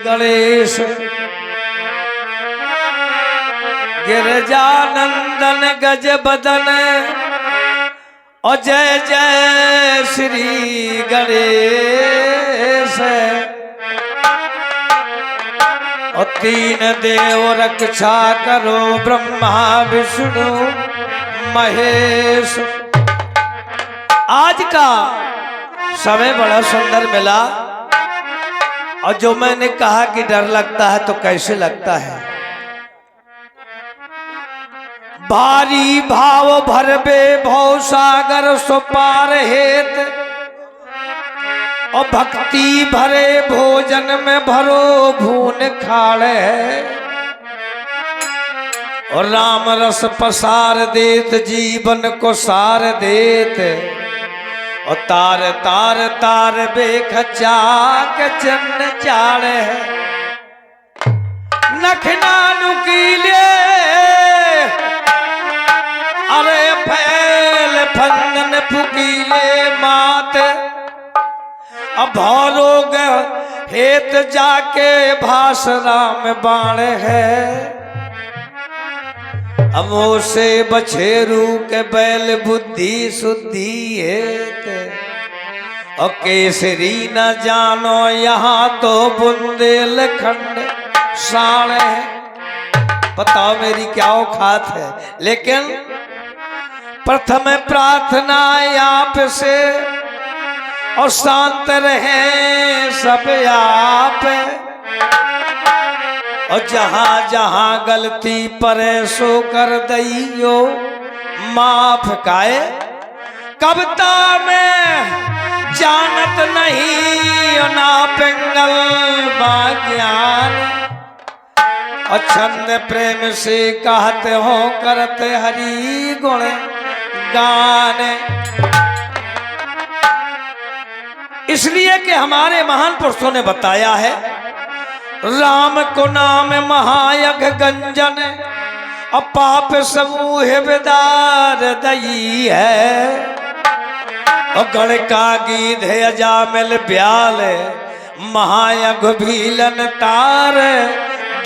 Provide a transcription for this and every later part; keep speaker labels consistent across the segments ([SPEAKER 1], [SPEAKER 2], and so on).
[SPEAKER 1] गणेश गिरजानंदन गज बदन और जय जय श्री गणेश। और तीन देव रक्षा करो ब्रह्मा विष्णु महेश। आज का समय बड़ा सुंदर मिला और जो मैंने कहा कि डर लगता है तो कैसे लगता है। भारी भाव भरबे भव सागर सुपार हेत और भक्ति भरे भोजन में भरो भून खाड़े। और राम रस पसार देत जीवन को सार देत और तार तार तार बेख चाक चन्न चाड़े। नखना नुकीले अरे फैल फंदन फुकीले मात। अब भौरोग हेत जाके भास राम बाण है। अमो से बछेरू के बैल बुद्धि शुद्धि हेत और केसरी न जानो यहाँ तो बुंदेलखंड शान है। बताओ मेरी क्या औकात है। लेकिन प्रथम प्रार्थना आप से और शांत रहे सब आप। और जहां जहां गलती परे सो कर दइयो माफ काए। कविता में जानत नहीं ना पिंगल ज्ञान और छंद प्रेम से कहते हो करते हरि गुण गान। इसलिए कि हमारे महान पुरुषों ने बताया है राम को नाम महायज्ञ गंजन और पाप समूह विदार दई है। और गण का गीध अजामिल ब्याल महायज्ञ भीलन तार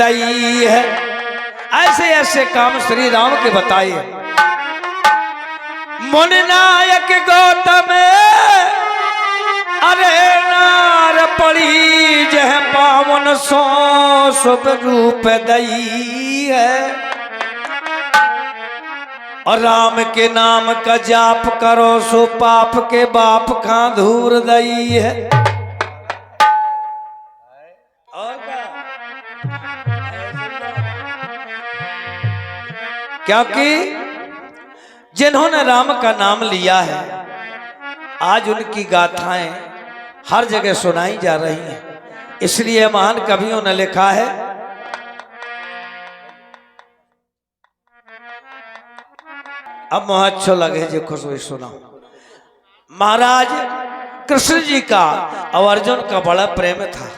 [SPEAKER 1] दई है। ऐसे ऐसे काम श्री राम के बताए। मुनि नायक गौतम अरे नार पड़ी जह पावन सो शुभ रूप दई है। और राम के नाम का जाप करो सो पाप के बाप का धूर दई है। और क्योंकि जिन्होंने राम का नाम लिया है आज उनकी गाथाएं हर जगह सुनाई जा रही हैं। इसलिए महान कवियों ने लिखा है अब मुझे अच्छा लगे जो खुश हुई सुना। महाराज कृष्ण जी का और अर्जुन का बड़ा प्रेम था।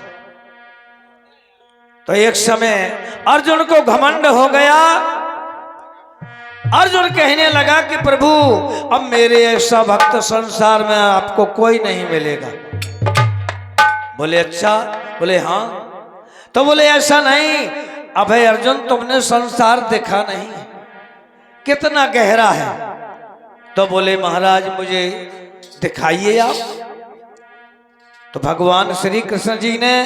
[SPEAKER 1] तो एक समय अर्जुन को घमंड हो गया। अर्जुन कहने लगा कि प्रभु अब मेरे ऐसा भक्त संसार में आपको कोई नहीं मिलेगा। बोले अच्छा। बोले हाँ। तो बोले ऐसा नहीं अभय अर्जुन तुमने संसार देखा नहीं कितना गहरा है। तो बोले महाराज मुझे दिखाइए आप। तो भगवान श्री कृष्ण जी ने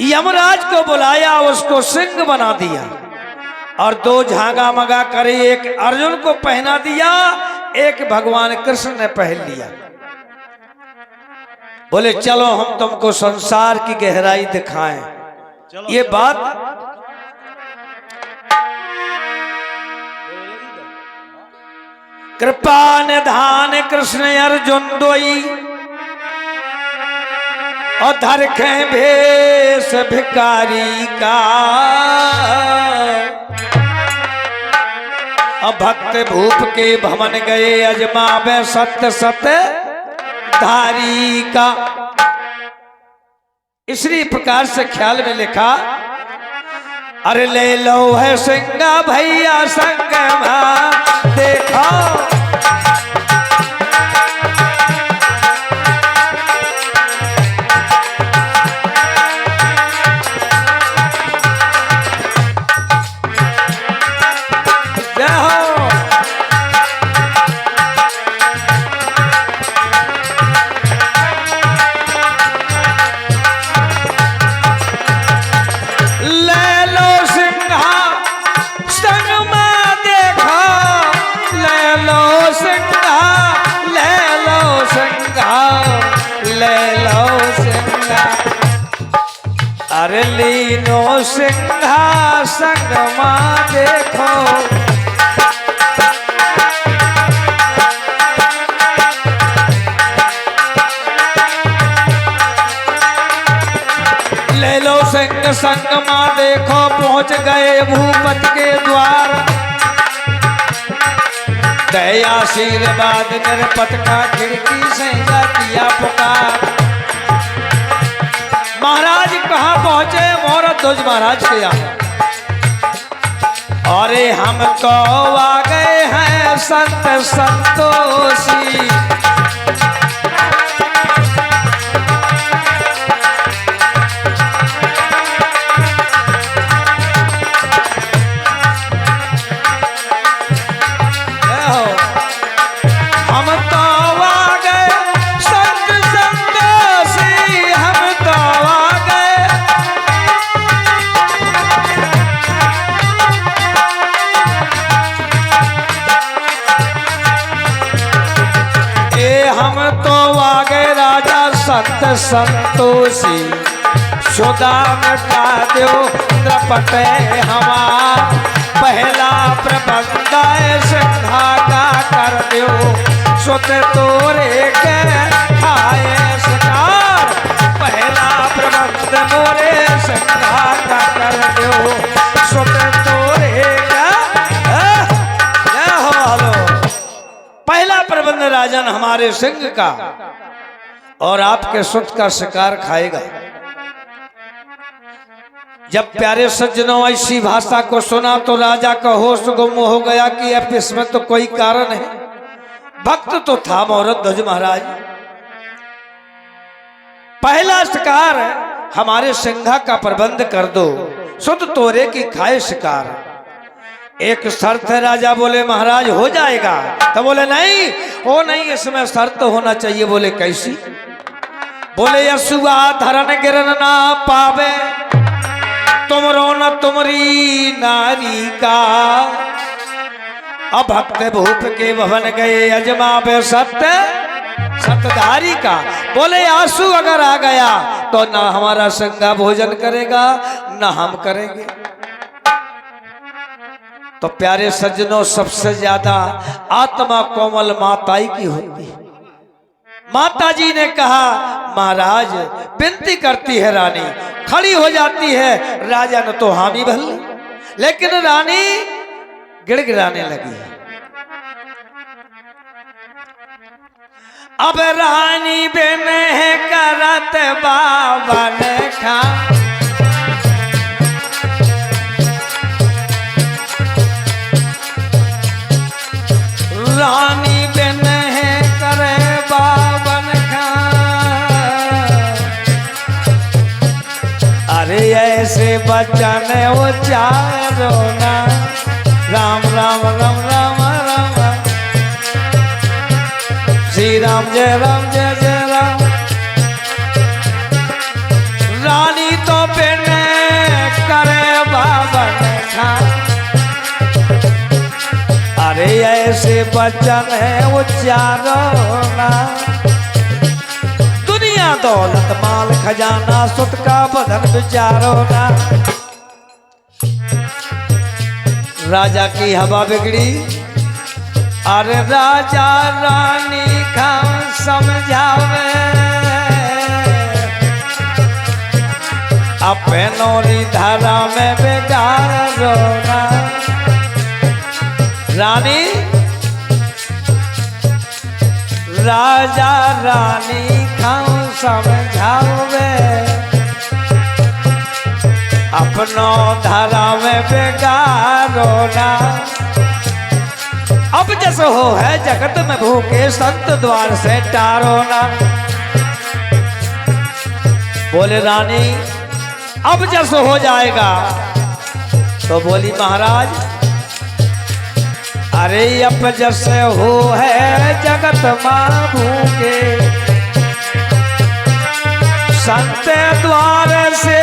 [SPEAKER 1] यमराज को बुलाया उसको सिंह बना दिया और दो झागा मगा करे एक अर्जुन को पहना दिया एक भगवान कृष्ण ने पहन लिया। बोले चलो हम तुमको संसार की गहराई दिखाएं। ये बात कृपा निधान कृष्ण अर्जुन दोई और धरखे भेष भिकारी का। अब भक्त भूप के भवन गए अजमावे सत्य सत्य धारी का। इसी प्रकार से ख्याल में लिखा अरे ले लो है सिंगा भैया संग देखो। अरे लीनो सिंहासन माँ देखो, ले लो सिंह संग माँ देखो, पहुंच गए भूपति के द्वार। दया आशीर्वाद निरपत का खिड़की से जा किया पुकार। महाराज कहाँ पहुंचे? मोरध्वज महाराज के यहाँ। अरे हम तो आ गए हैं संत संतोषी, संत संतोषी। सुदाम का दो द्रपट हमार, पहला प्रबंध सिंधा का कर दो। सुत तोरे के खाए सकार, पहला प्रबंध मोरे सिंधा का कर दो। सुत तोरे का पहला प्रबंध राजन हमारे सिंह का और आपके सुत का शिकार खाएगा। जब प्यारे सज्जनों ऐसी भाषा को सुना तो राजा का होश गुम हो गया कि अब इसमें तो कोई कारण है। भक्त तो था मोरध्वज महाराज। पहला शिकार हमारे सिंघा का प्रबंध कर दो, सुत तोरे की खाए शिकार। एक शर्त है। राजा बोले महाराज हो जाएगा। तो बोले नहीं, वो नहीं, इसमें शर्त होना चाहिए। बोले कैसी? बोले यसुआ धरन गिरन ना पावे, तुमरो न तुमरी नारी का। अब भक्त भूप के भवन गए अजमावे सत्य सतधारी का। बोले आंसू अगर आ गया तो ना हमारा संगा भोजन करेगा ना हम करेंगे। तो प्यारे सज्जनों, सबसे ज्यादा आत्मा कोमल माताई की होती है। माता जी ने कहा महाराज विनती करती है रानी, खड़ी हो जाती है। राजा ने तो हामी भल, लेकिन रानी गिड़गिड़ाने लगी। अब रानी बिन है करत बाबा ने खा, रानी बिन है करे बाबन खा। अरे ऐसे बचन उचारो ना, राम राम राम राम राम, श्री राम जय जय राम। रानी तो बिन करे बाबन खा। अरे ऐसे बचन है उच्चारो ना, दुनिया दौलत माल खजाना सुत का बदन विचारो ना। राजा की हवा बिगड़ी। अरे राजा रानी का समझावे, अपनोरी धारा में बिगाड़ो ना। रानी राजा रानी खाऊं समझावे, अपनो धारा में बेगारो ना। अब जैसे हो है जगत में भूखे, संत द्वार से टारो ना। बोले रानी अब जैसे हो जाएगा। तो बोली महाराज अरे अब जैसे हो है जगत मां भूखे, संत द्वार से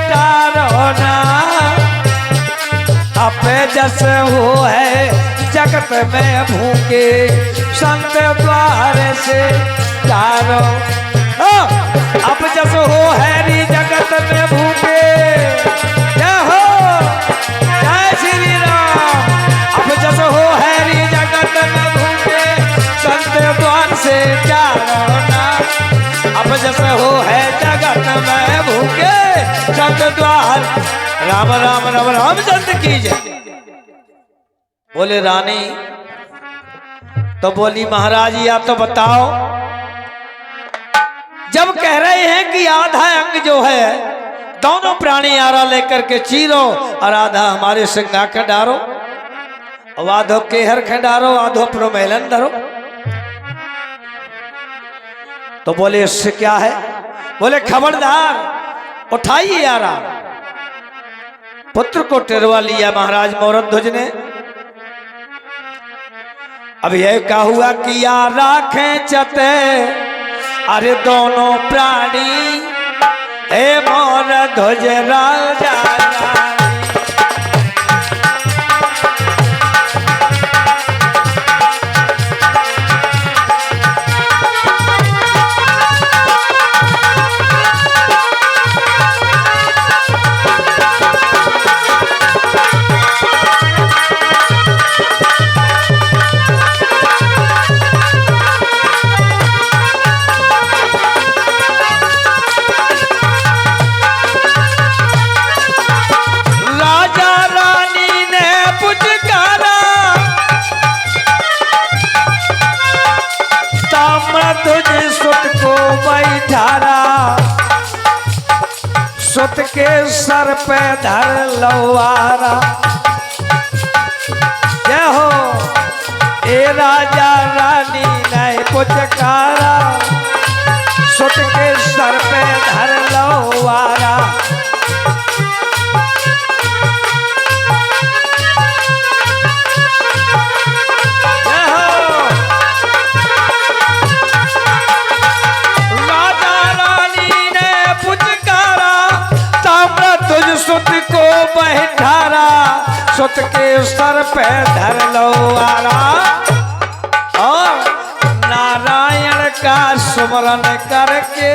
[SPEAKER 1] टारो ना। अब जैसे हो है जगत में भूखे, संत द्वार से टारो। अब जैसे हो है री जगत में भूखे, जगत द्वार। राम राम राम रामचंद्र की जय। बोले रानी, तो बोली महाराज या तो बताओ, जब कह रहे हैं कि आधा अंग जो है दोनों प्राणी आरा लेकर के चीरो और आधा हमारे सिंगा के डारो, और आधो केहर के डारो, आधो प्रोमेलन धरो। तो बोले इससे क्या है? बोले खबरदार, उठाइए आरा। पुत्र को टिरवा लिया महाराज मोरध्वज ने। अब यह क्या हुआ कि आरा खेचते अरे दोनों प्राणी, हे मोरध्वज राजा सुत के सर पे धर लवारा। जय हो ए राजा रानी नहीं पुचकारा, सुत के सर पे धर लवारा। सुत को बैठारा, सुत के सर पे धर लो आरा, और नारायण का सुमरन करके,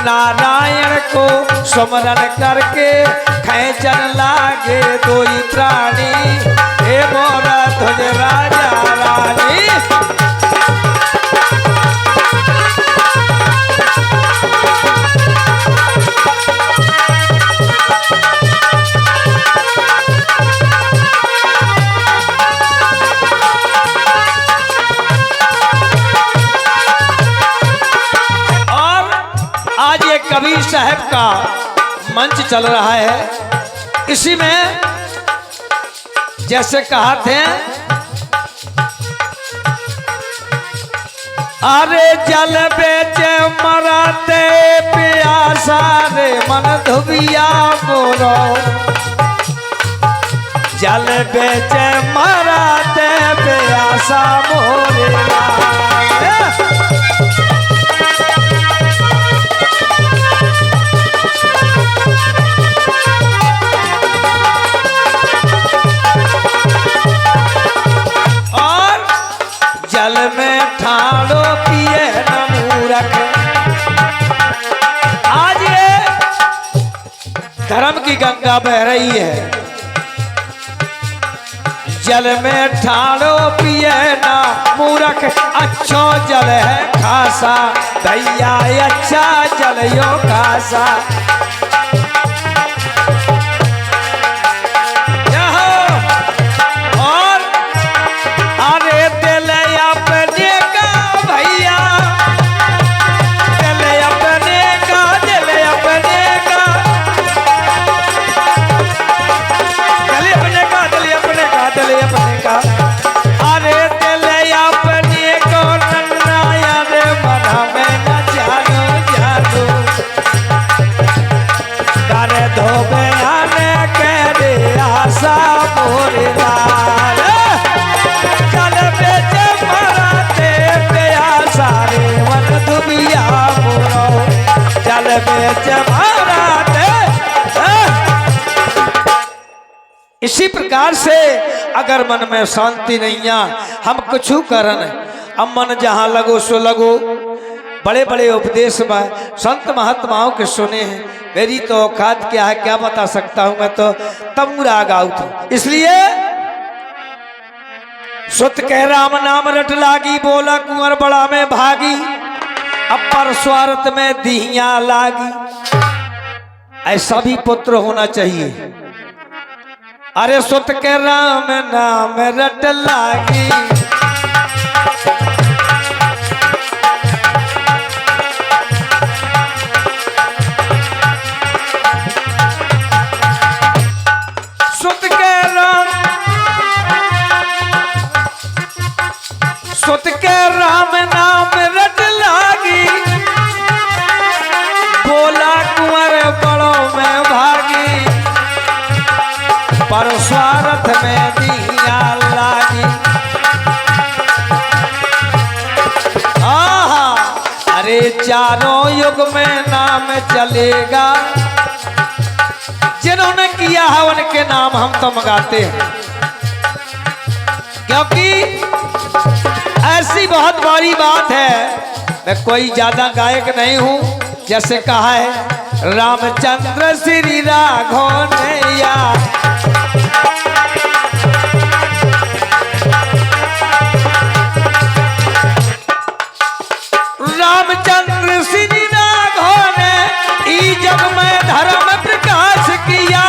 [SPEAKER 1] नारायण को सुमरन करके खेचन लागे दोई प्राणी, हे मोरध्वज राजा रानी। कबीर साहब का मंच चल रहा है। इसी में जैसे कहा थे, अरे जल बेचे मराते प्यासा रे मन धुबिया मोरो, जल बेचे मराते प्यासा मोरे। जल में ठाड़ो पिए न मूरख। आज ये धर्म की गंगा बह रही है। जल में ठाड़ो पिए न मूरख, अच्छो जल है खासा भैया, अच्छा जल यो खासा। इसी प्रकार से अगर मन में शांति नहीं आ, हम कुछ करन, अब मन जहाँ लगो सो लगो। बड़े बड़े उपदेश में संत महात्माओं के सुने हैं, मेरी तो औकात क्या है, क्या बता सकता हूँ मैं, तो तमूरा गाऊ था। इसलिए सुत कह राम नाम रट लागी, बोला कुंवर बड़ा में भागी, अपर स्वार्थ में दिहिया लागी। ऐसा भी पुत्र होना चाहिए। अरे सुत के राम नाम रट लागी, सुत के राम नाम रट लागी, बोला कुंवर बड़ो में भागी, पर स्वार्थ में दिया लागी। आहा, अरे चारों युग में नाम चलेगा, जिन्होंने किया है उनके नाम हम तो मंगाते हैं, क्योंकि ऐसी बहुत बड़ी बात है। मैं कोई ज्यादा गायक नहीं हूं, जैसे कहा है रामचंद्र श्री राघव नैया, रामचंद्र श्री राघव ने ई जग में धर्म प्रकाश किया,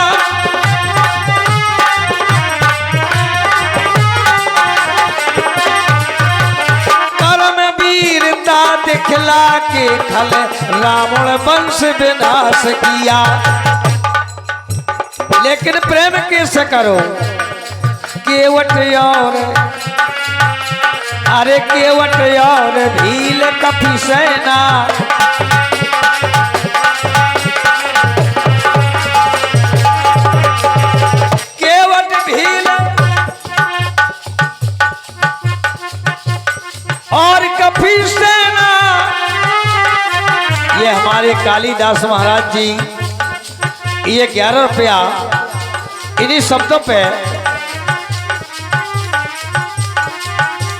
[SPEAKER 1] कर्म वीरता दिखला के खल रावण वंश विनाश किया। लेकिन प्रेम कैसे करो, केवट और अरे केवट और भील कपि सेना, केवट भील और कपि सेना, ये हमारे कालिदास महाराज जी, ये 11 रुपया इन्हीं शब्दों पे,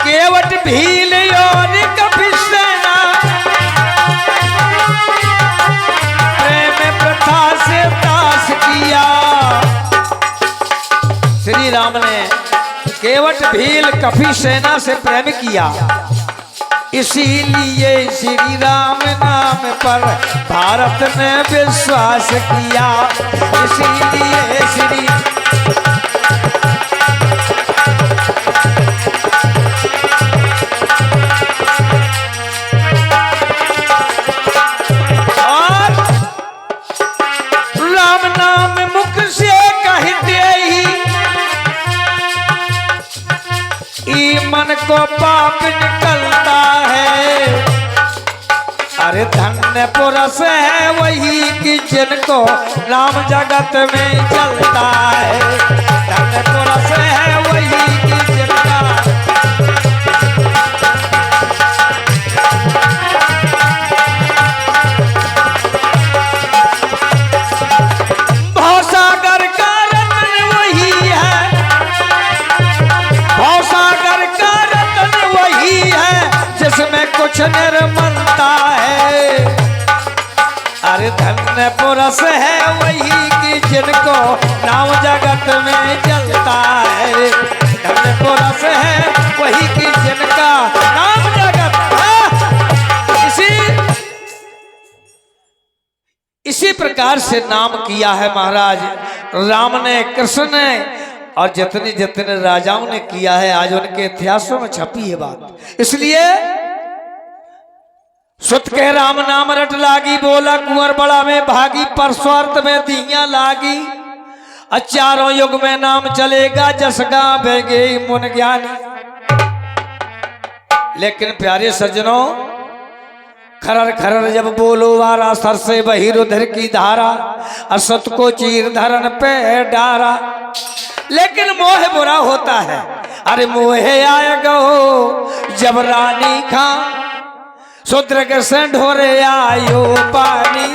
[SPEAKER 1] केवट भील और कपि सेना, प्रेम प्रथा से दास किया। श्री राम ने केवट भील कपि सेना से प्रेम किया, इसीलिए श्री राम नाम पर भारत ने विश्वास किया, इसीलिए श्री मन को पाप निकलता है। अरे धन्य पुरुष है वही कि जिनको नाम जगत में चलता है, धन्य पुरुष है वही कि जिनका भवसागर का रतन वही है, भवसागर का रतन वही है जिसमें कुछ निर्मलता है। अरे धन्य पुरुष है वही कि जिनको नाम जगत में चलता है, धन्य पुरुष है वही कि जिनका नाम जगत है। इसी प्रकार से नाम किया है महाराज राम ने, कृष्ण ने, और जितने जितने राजाओं ने किया है, आज उनके इतिहासों में छपी है बात। इसलिए सुत के राम नाम रट लागी, बोला कुंवर बड़ा में भागी, पर स्वार्थ में दिया लागी। चारों युग में नाम चलेगा, जस गावेंगे मुन ज्ञानी। लेकिन प्यारे सज्जनों, खरर खरर जब बोलो वारा, सर से बही रुधिर की धारा, असत को चीर धरन पे डारा। लेकिन मोह बुरा होता है। अरे मोह आएगा जब रानी खा, शूद्र से ढोरे आयो पानी,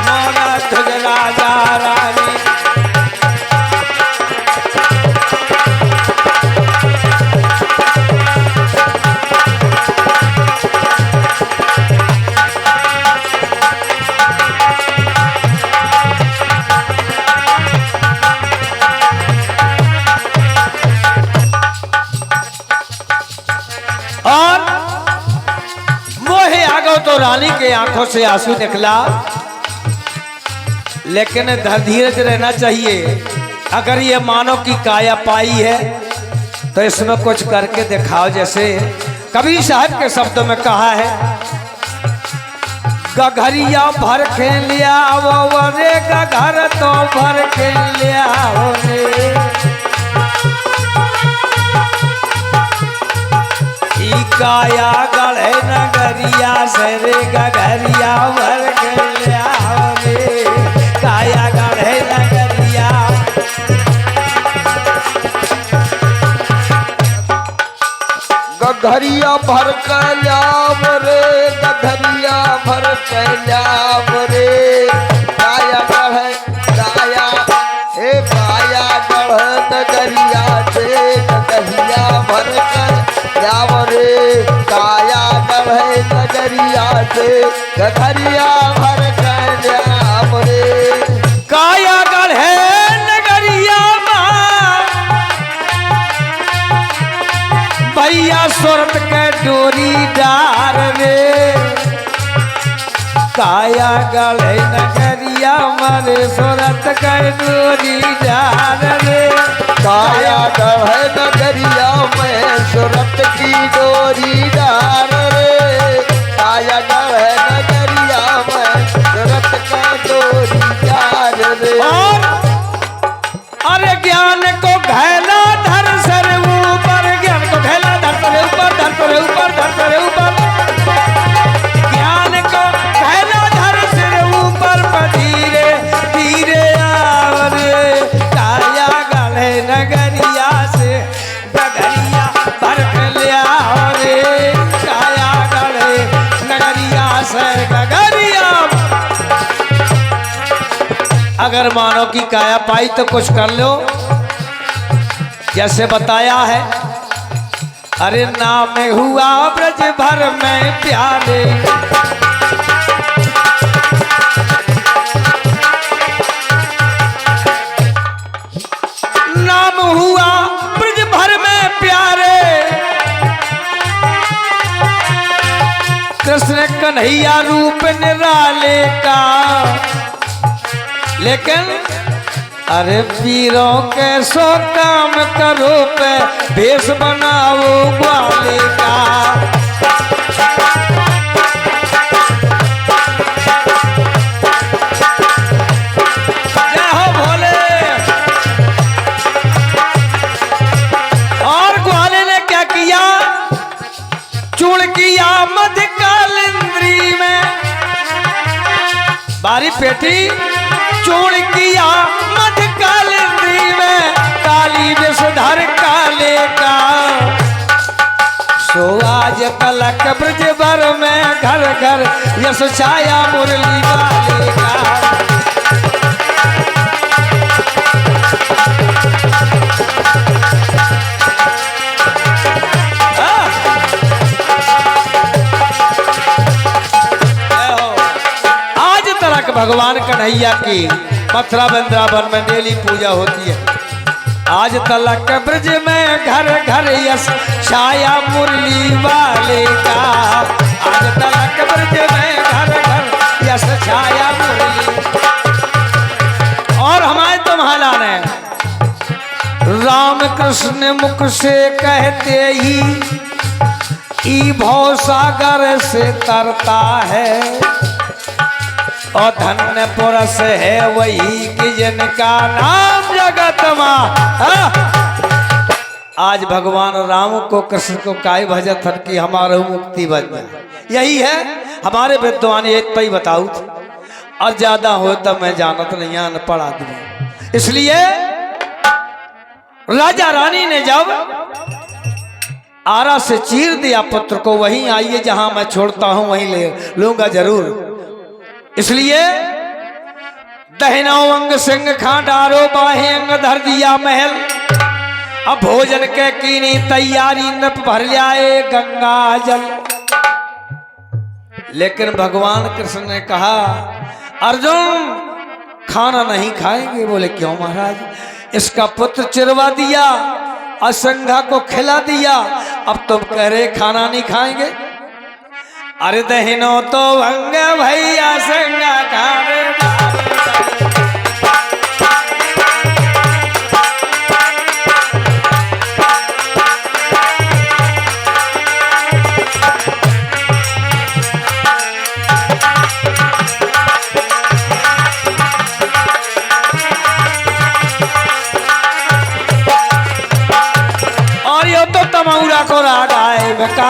[SPEAKER 1] मोरा तुझ राजा रानी। और मोहे आ गो तो रानी के आंखों से आंसू निकला। लेकिन धीरज रहना चाहिए। अगर ये मानो कि काया पाई है तो इसमें कुछ करके दिखाओ। जैसे कबीर साहब के शब्दों में कहा है, गघरिया भर के लिया वो रे गघर तो भर के लिया रे, ई काया गढ़े नगरिया से रे गघरिया भर के लिया रे, काया गढ़े नगरिया।
[SPEAKER 2] गघरिया भर कल्याम रे, गघरिया भर कल्याम रे, काया गढ़ काया हे काया गढ़ नगरिया से गघरिया भर कल्याम रे, काया गढ़ नगरिया से गघरिया भर कल्याम रे,
[SPEAKER 1] काया गढ़े नगरिया भैया सूरत के डोरी डार रे, काया गढ़े नगरिया मारे सूरत के डोरी डार रे,
[SPEAKER 2] काया गढ़ नगरिया में सूरत की डोरी डार रे, काया गढ़ नगरिया में सूरत का डोरी डार रे।
[SPEAKER 1] और अरे ज्ञान को घैला धर सर ऊपर, ज्ञान को घैला धर सर ऊपर, धर सर ऊपर, धर सर ऊपर, ज्ञान को घैला धर सर ऊपर, धीरे धीरे आवरे, काया गढ़े नगरिया से गघरिया भर के लिया रे, काया गढ़े नगरिया से गघरिया। अगर मानो कि काया पाई तो कुछ कर लो। जैसे बताया है, अरे नाम हुआ ब्रज भर में प्यारे, नाम हुआ ब्रज भर में प्यारे, कृष्ण कन्हैया रूप निराले का। लेकिन अरे पीरों के सो काम करो पे भेष बनाओ ग्वाले का। जय हो भोले। और ग्वाले ने क्या किया, चूड़ किया मध्य कालिंद्री में, बारी पेटी चूड़ किया मध्य कालिंद्री में, काली विषधर काले का। सो आज पलक ब्रज भर में घर घर यश छाया मुरली वाले का। भगवान कन्हैया की मथुरा वृंदावन में डेली पूजा होती है। आज तलक ब्रज में घर घर यश छाया मुरली वाले का, आज तलक ब्रज में घर घर यश छाया मुरली। और हमारे तुम्हारा ने राम कृष्ण मुख से कहते ही ई भव सागर से तरता है, और धन्य पुरुष है वही कि जिनका नाम जगत मां। आज भगवान राम को कृष्ण को काय भजत हन की हमारा मुक्ति बन जाए, यही है हमारे विद्वान एक पे बताऊ। और ज्यादा हो तब मैं जानत नहीं, अनपढ़ आदमी। इसलिए राजा रानी ने जब आरा से चीर दिया पुत्र को, वहीं आइए जहां मैं छोड़ता हूं वहीं ले लूंगा जरूर। इसलिए दहिनो अंग सिंह खांडारो, बाहें अंग धर दिया महल, अब भोजन के कीनी तैयारी नप भर लाए गंगा जल। लेकिन भगवान कृष्ण ने कहा, अर्जुन खाना नहीं खाएंगे। बोले क्यों महाराज? इसका पुत्र चिरवा दिया, असंघा को खिला दिया, अब तुम कह रहे खाना नहीं खाएंगे। अरे दहिनो तो भंग भैया संगा खाने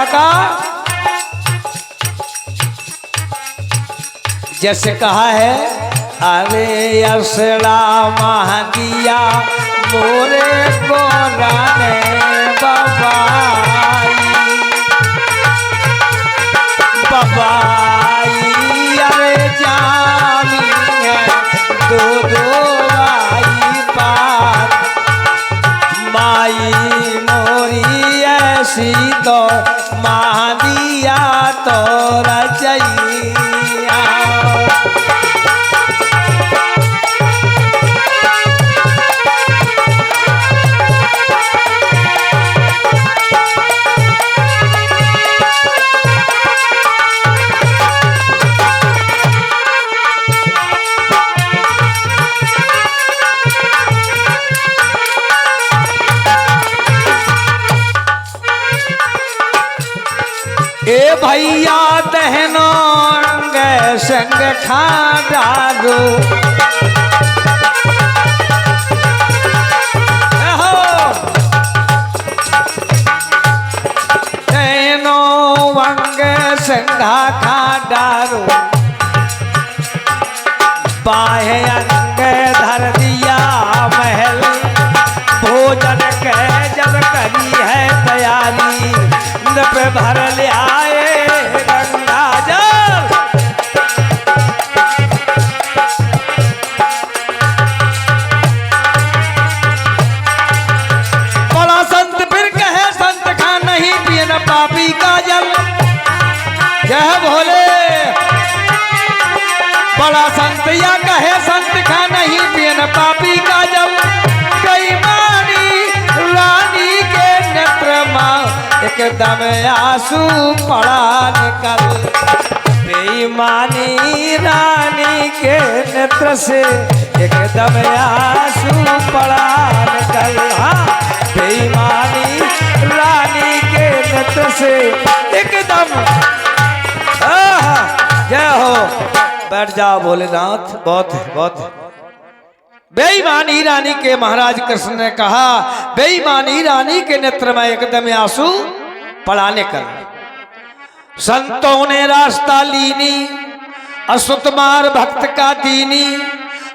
[SPEAKER 1] का जैसे कहा है, अरे असड़ा महदिया मोरे को राने बबाई बबाई, अरे जानी है दो दो आई बात, माई मोरी ऐसी तो महदिया तो रजैया। ए भैया दहनो अंग संग खा डालो, दहनो अंग संगा खा डालो, बाहे अंग धर दिया महल, भोजन के जब करी है तैयारी, पे भर ले आए गंगा जल। बड़ा संत फिर कहे संत खा नहीं पिए न पापी का जल, जय भोले। बड़ा संत या कहे संत खा नहीं पिए न पापी का जल, कई मानी रानी के नेत्र मां एकदम आंसू पड़ा निकल, बेईमानी रानी के नेत्र से एकदम आंसू पड़ा निकल। हाँ, बेईमानी रानी के नेत्र से एकदम। जय हो, बैठ जाओ भोलेनाथ, बहुत है बहुत है। बेईमानी रानी के महाराज कृष्ण ने कहा, बेईमानी रानी के नेत्र में एकदम आंसू पड़ाने कर। संतों ने रास्ता लीनी, असुतमार भक्त का दीनी,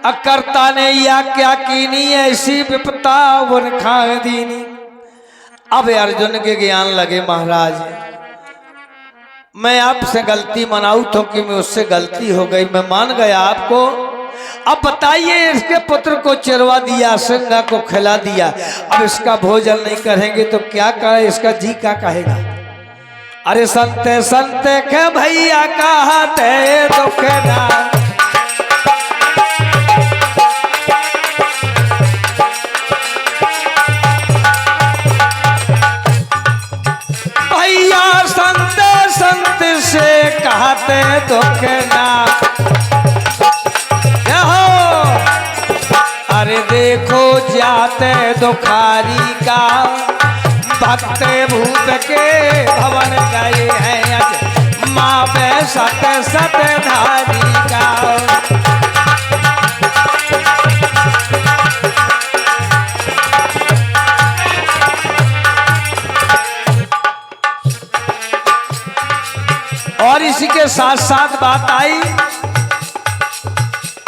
[SPEAKER 1] अकर्ता ने या क्या कीनी, ऐसी विपता वन खा दीनी। अब अर्जुन के ज्ञान लगे, महाराज मैं आपसे गलती मनाऊं तो कि मैं उससे गलती हो गई, मैं मान गया आपको। अब बताइए, इसके पुत्र को चिरवा दिया, सिंगा को खिला दिया, अब इसका भोजन नहीं करेंगे तो क्या कहे, इसका जी क्या कहेगा। अरे संते संते के भैया कहते दुख ना, भैया संते संत से कहते दुख ना। अरे देखो जाते दुखारी का, भक्त भूत के भवन गए हैं, माँ पे सत सत धारी का। और इसी के साथ साथ बात आई,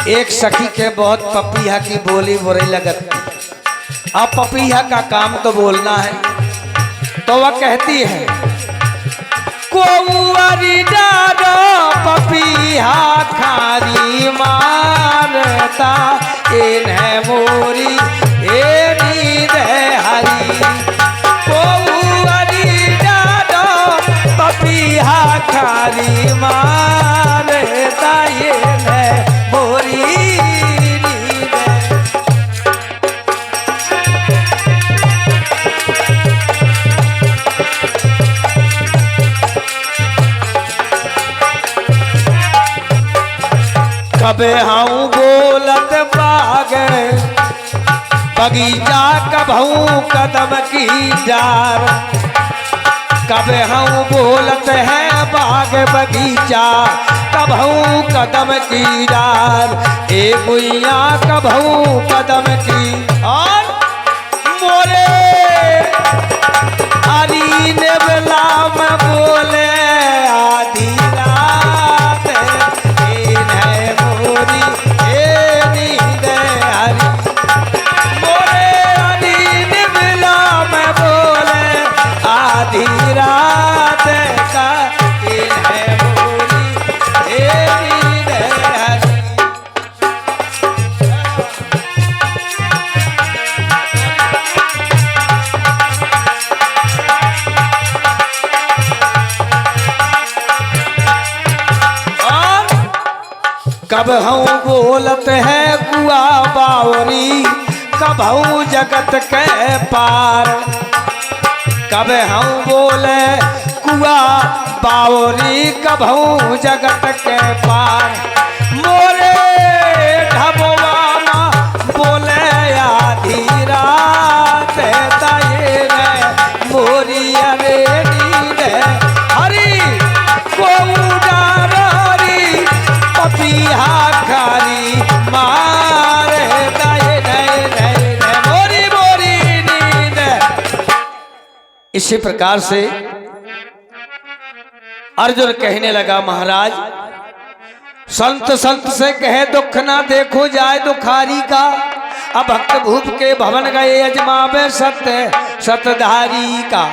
[SPEAKER 1] एक सखी के बहुत पपीहा की बोली बुरी लगत। अब पपीहा का काम तो बोलना है, तो वह कहती है, कोउरी डारो पपीहा खारी मारता, इन्हें मोरी ए नींद हरी। कोउरी डारो पपीहा खारी मारता, इन्हें मोरी नींद। कबे हाउ बोलत बाग बगीचा, कबहू कदम की डार। कबे हाउ बोलत है बाग बगीचा, कबहू कदम की डार। ए गुइया कबहू कदम की, और मोरे हरी ने बेला में कब हम बोलत है कुआ बावरी कबहू जगत के पार। कब हम बोले कुआ बावरी कबहू जगत के पार। मोरे ढबवाना बोले आधी रात ताये रे मोरी अरे नींद हरी को डारी पपिया खारी मारे ताये रे मोरी मोरी नींद। इसी प्रकार से अर्जुन कहने लगा महाराज संत संत से कहे दुख ना देखो जाए दुखारी का। अब भक्त भूप के भवन गए अजमावे सत्य सतधारी का।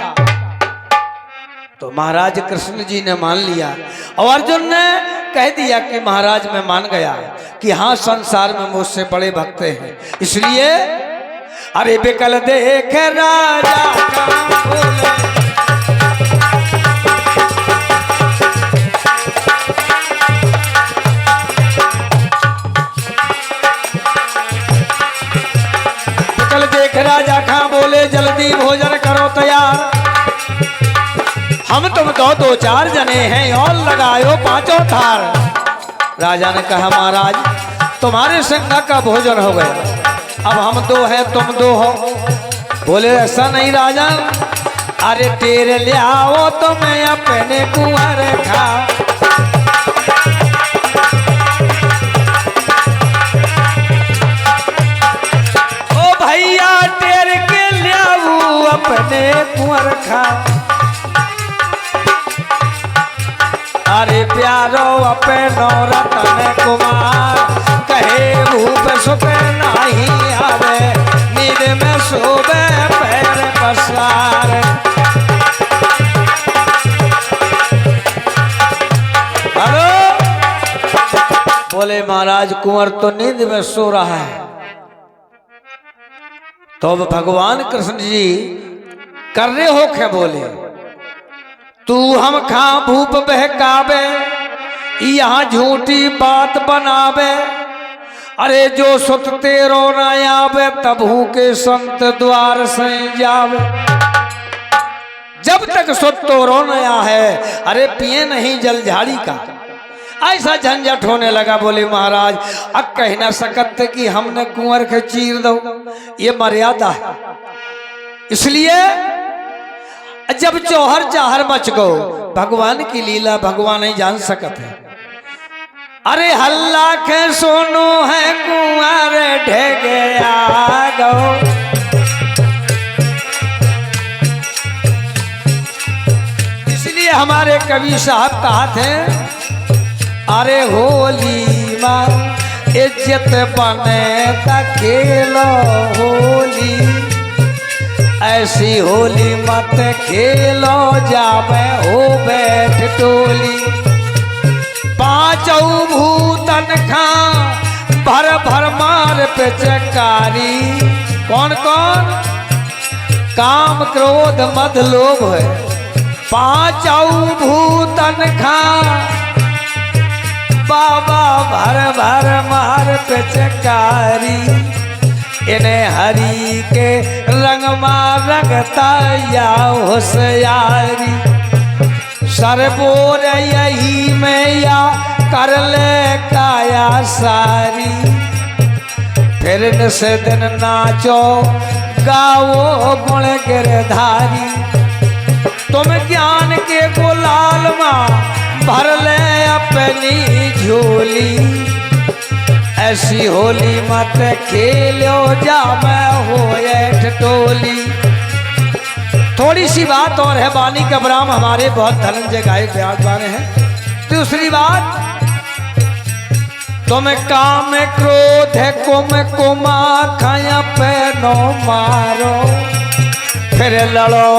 [SPEAKER 1] तो महाराज कृष्ण जी ने मान लिया और अर्जुन ने कह दिया कि महाराज मैं मान गया कि हाँ संसार में मुझसे बड़े भक्त हैं। इसलिए अरे बिकल देख राजा का बोले राजा खां बोले जल्दी भोजन करो तैयार। हम तुम दो चार जने हैं और लगायो पांचों थार। राजा ने कहा महाराज तुम्हारे संग का भोजन हो गया अब हम दो हैं तुम दो हो। बोले ऐसा नहीं राजा अरे तेरे ले आओ तो मैं अपने कुंवर खा। भैया तेरे के लियाऊ अपने कुंवर खा। अरे प्यारो अपनो रतन कुमार कहे भूप सुख नहीं आवे नींद में सोवे पैर पसार। हेलो बोले महाराज कुंवर तो नींद में सो रहा है। तो अब भगवान कृष्ण जी कर रहे हो क्या बोले तू हम खा भूप बहकावे यहाँ झूठी बात बनावे। अरे जो सुत तेरो न आवे तबहू के संत द्वार से जावे। जब तक सुत तो रो नया है अरे पिए नहीं जल झाड़ी का। ऐसा झंझट होने लगा। बोले महाराज अब कह ना सकते कि हमने कुंवर के चीर दो ये मर्यादा है। इसलिए जब चौहर चाहर मच गो भगवान की लीला भगवान नहीं जान सकते। अरे हल्ला के सोनो है कुंवर ढेगे आ गो। इसलिए हमारे कवि साहब कहा थे अरे होली माँ इज्जत बने तक खेलो होली ऐसी होली मत खेलो जावे हो बैठ टोली। पांचों भूतन खा भर भर मार पे चकारी। कौन कौन काम क्रोध मद लोभ है। पांचों भूतन खा बाबा भर भर मार पे चकारी। इन्हें हरि के रंग मार रंगता या होशियारी। सरबोर यही में या कर ले काया सारी। फिर से दिन नाचो गाओ गुण गिरधारी। तुम ज्ञान के गुलाल माँ भर ले अपनी झोली। ऐसी होली मत खेलो जा मैं हो टोली। थोड़ी सी बात और है बानी कबराम हमारे बहुत धनंजय गायक बयान हैं। दूसरी बात तुम काम क्रोध कुमा खाया पे नो मारो। फिर लड़ो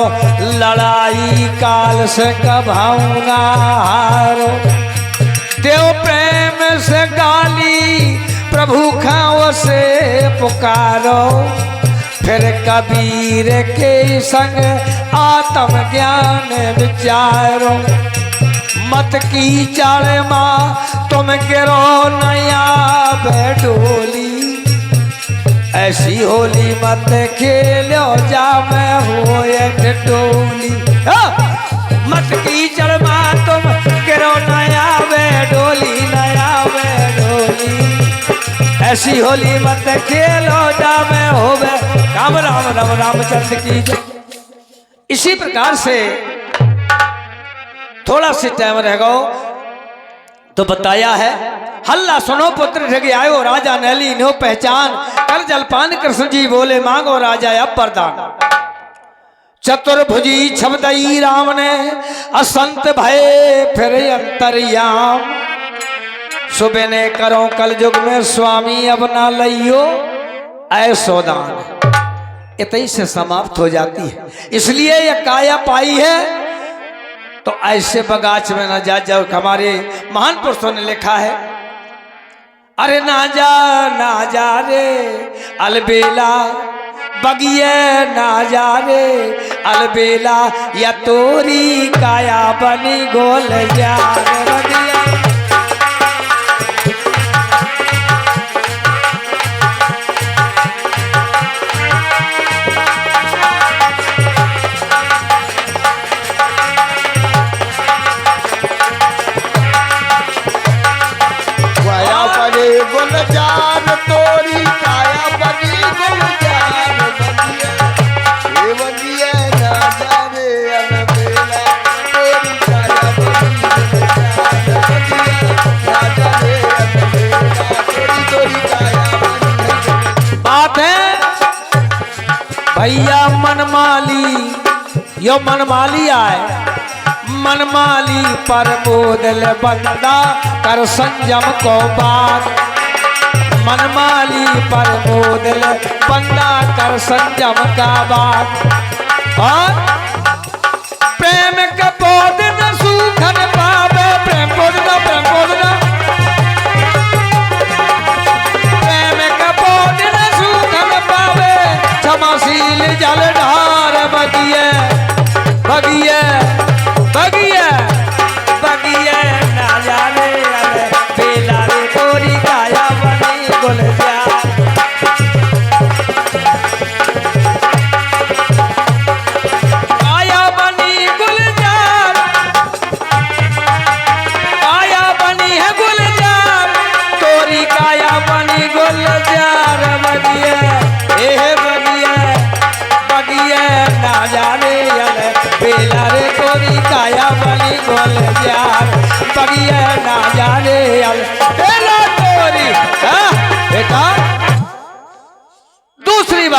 [SPEAKER 1] लड़ाई काल से कभाऊ ना हारो। देव प्रेम से गाली प्रभु खाओ से पुकारो। फिर कबीर के संग आत्म ज्ञान विचारो। मत की चाले माँ तुम गिरो नया बेडोली, ऐसी होली मत खेलो जा मैं हो एक टोली। मत की चढ़ माँ तुम गिरो नया बेडोली, नया बेडोली, ऐसी होली मत खेलो जा मैं हो बे। राम राम राम रामचंद्र की जय। इसी प्रकार से थोड़ा सी टाइम रह गो तो बताया है, हल्ला सुनो पुत्र ढगे आयो राजा नैली नो पहचान, कर जलपान कृष्ण जी बोले मांगो राजा अब वरदान। चतुर्भुजी छबदई राम ने असंत भय फिर अंतर्याम, सुबह ने करो कल युग में स्वामी अब ना लियो ऐसो दान। इतनी से समाप्त हो जाती है, इसलिए यह काया पाई है तो ऐसे बगाच में ना जा जाओ। हमारे महान पुरुषों ने लिखा है, अरे ना जा रे अलबेला बगिए ना जा रे अलबेला, या तोरी काया बनी गोल जा रे बगिया।
[SPEAKER 2] गुलजार तोरी काया बनी गुलजार बनिए, ये बनिए ना जाने अलबेला, तोरी काया बनी गुलजार बनिए, ना जाने अलबेला, तोरी काया बनी।
[SPEAKER 1] बात है भैया मनमाली, यो मनमाली आए, मनमाली पर बोदल बंदा कर संयम को बात, मनमाली पर बोदल बंदा कर संयम का बात। और प्रेम का बोध न सूखन पावे, प्रेम बोध न प्रेम बोध न, प्रेम का बोध न सूखन पावे, क्षमाशील जल ढार बगिए बगिए बगिए बगिए ना जाने बेला रे तोरी काया बनी गुलजार। काया बनी गुलजार, काया बनी है गुलजार, तोरी काया बनी गुलजार बगिए ए बगिए बगिए ना जाने बेला रे तोरी काया बनी गुलजार, बगिए ना जाने बेला तोरी। बेटा दूसरी बात